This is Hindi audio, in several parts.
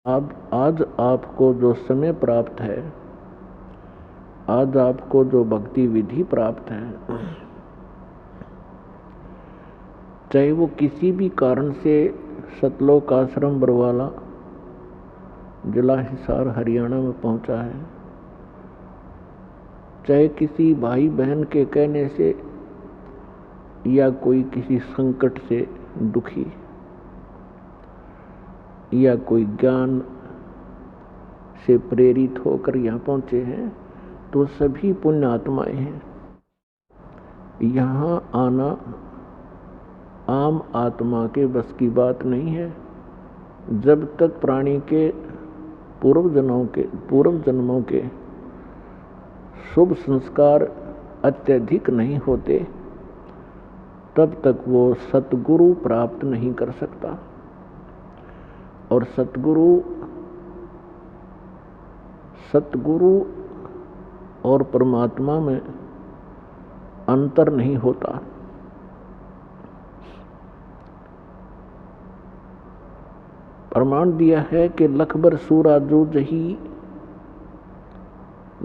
अब आज आपको जो समय प्राप्त है, आज आपको जो भक्ति विधि प्राप्त है, चाहे वो किसी भी कारण से सतलोक आश्रम बरवाला जिला हिसार हरियाणा में पहुंचा है, चाहे किसी भाई बहन के कहने से या कोई किसी संकट से दुखी या कोई ज्ञान से प्रेरित होकर यहाँ पहुंचे हैं, तो सभी पुण्य आत्माएं हैं। यहाँ आना आम आत्मा के बस की बात नहीं है। जब तक प्राणी के पूर्व जन्मों के शुभ संस्कार अत्यधिक नहीं होते, तब तक वो सतगुरु प्राप्त नहीं कर सकता। और सतगुरु और परमात्मा में अंतर नहीं होता। प्रमाण दिया है कि लखबर सूरा जो जही,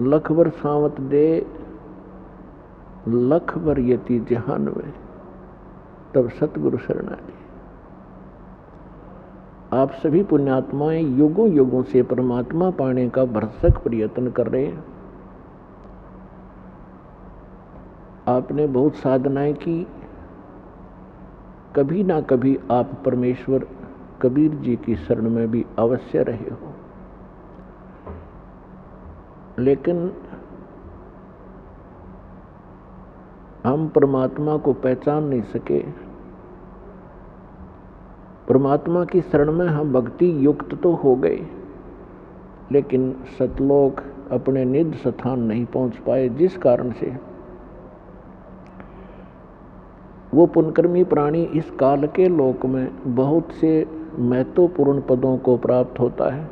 लखबर सावत दे, लखबर यति जहान में, तब सतगुरु शरणागति। आप सभी पुण्यात्माएं युगों युगों से परमात्मा पाने का भरसक प्रयत्न कर रहे हैं। आपने बहुत साधनाएं की, कभी ना कभी आप परमेश्वर कबीर जी की शरण में भी अवश्य रहे हो, लेकिन हम परमात्मा को पहचान नहीं सके। परमात्मा की शरण में हम भक्ति युक्त तो हो गए, लेकिन सतलोक अपने निज स्थान नहीं पहुंच पाए, जिस कारण से वो पुण्यकर्मी प्राणी इस काल के लोक में बहुत से महत्वपूर्ण पदों को प्राप्त होता है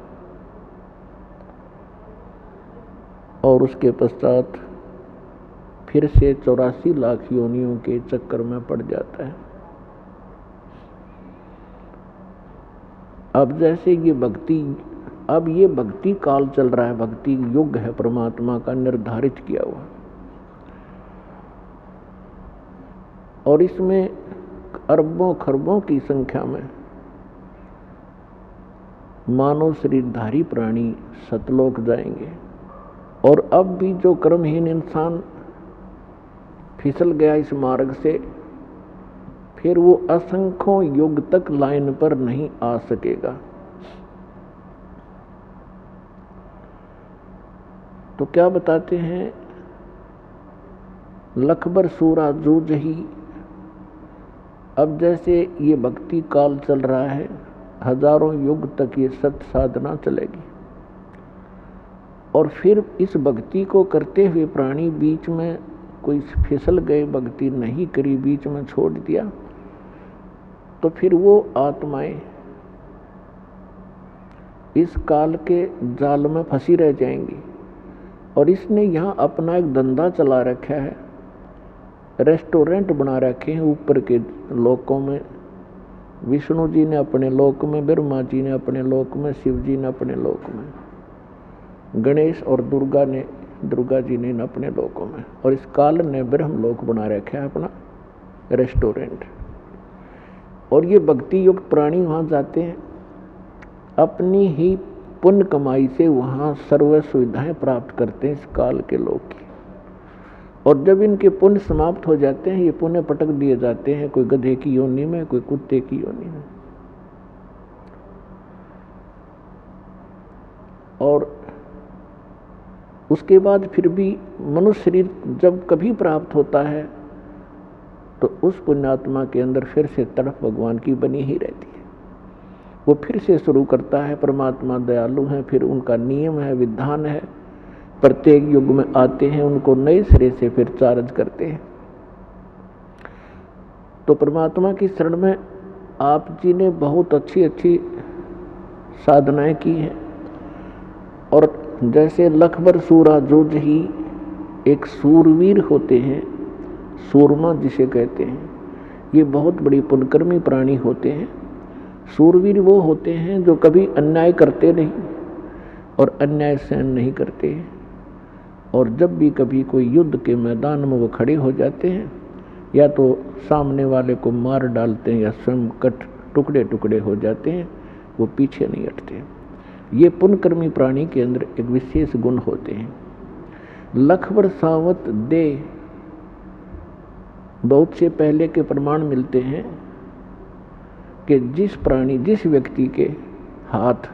और उसके पश्चात फिर से 84 लाख योनियों के चक्कर में पड़ जाता है। अब जैसे ये भक्ति काल चल रहा है, भक्ति युग है परमात्मा का निर्धारित किया हुआ, और इसमें अरबों खरबों की संख्या में मानव शरीरधारी प्राणी सतलोक जाएंगे। और अब भी जो कर्महीन इंसान फिसल गया इस मार्ग से, फिर वो असंख्यों युग तक लाइन पर नहीं आ सकेगा। तो क्या बताते हैं, लखबर सूरा जो जही। अब जैसे ये भक्ति काल चल रहा है, हजारों युग तक ये सत साधना चलेगी, और फिर इस भक्ति को करते हुए प्राणी बीच में कोई फिसल गए, भक्ति नहीं करी, बीच में छोड़ दिया, तो फिर वो आत्माएं इस काल के जाल में फंसी रह जाएंगी। और इसने यहाँ अपना एक धंधा चला रखा है, रेस्टोरेंट बना रखे हैं ऊपर के लोकों में। विष्णु जी ने अपने लोक में, ब्रह्मा जी ने अपने लोक में, शिव जी ने अपने लोक में, गणेश और दुर्गा जी ने अपने लोकों में, और इस काल ने ब्रह्म लोक बना रखा है अपना रेस्टोरेंट। और ये भक्ति युक्त प्राणी वहाँ जाते हैं, अपनी ही पुण्य कमाई से वहाँ सर्व सुविधाएं प्राप्त करते हैं इस काल के लोग की। और जब इनके पुण्य समाप्त हो जाते हैं, ये पुण्य पटक दिए जाते हैं, कोई गधे की योनि में, कोई कुत्ते की योनि में। और उसके बाद फिर भी मनुष्य शरीर जब कभी प्राप्त होता है, तो उस पुण्यात्मा के अंदर फिर से तड़प भगवान की बनी ही रहती है। वो फिर से शुरू करता है। परमात्मा दयालु हैं, फिर उनका नियम है, विधान है, प्रत्येक युग में आते हैं, उनको नए सिरे से फिर चार्ज करते हैं। तो परमात्मा की शरण में आप जी ने बहुत अच्छी अच्छी साधनाएं की हैं। और जैसे लखबर सूरा जो जही, एक सूरवीर होते हैं, सूरमा जिसे कहते हैं, ये बहुत बड़ी पुण्यकर्मी प्राणी होते हैं। शूरवीर वो होते हैं जो कभी अन्याय करते नहीं और अन्याय सहन नहीं करते, और जब भी कभी कोई युद्ध के मैदान में वो खड़े हो जाते हैं, या तो सामने वाले को मार डालते हैं या स्वयं कट टुकड़े टुकड़े हो जाते हैं, वो पीछे नहीं हटते। ये पुण्यकर्मी प्राणी के अंदर एक विशेष गुण होते हैं। लखवर सावत दे, बहुत से पहले के प्रमाण मिलते हैं कि जिस व्यक्ति के हाथ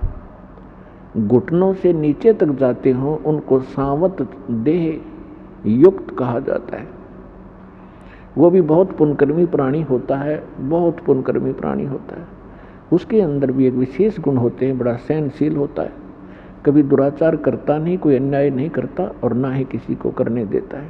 घुटनों से नीचे तक जाते हों उनको सावत देह युक्त कहा जाता है। वो भी बहुत पुण्यकर्मी प्राणी होता है, बहुत पुण्यकर्मी प्राणी होता है। उसके अंदर भी एक विशेष गुण होते हैं, बड़ा सहनशील होता है, कभी दुराचार करता नहीं, कोई अन्याय नहीं करता और ना ही किसी को करने देता है।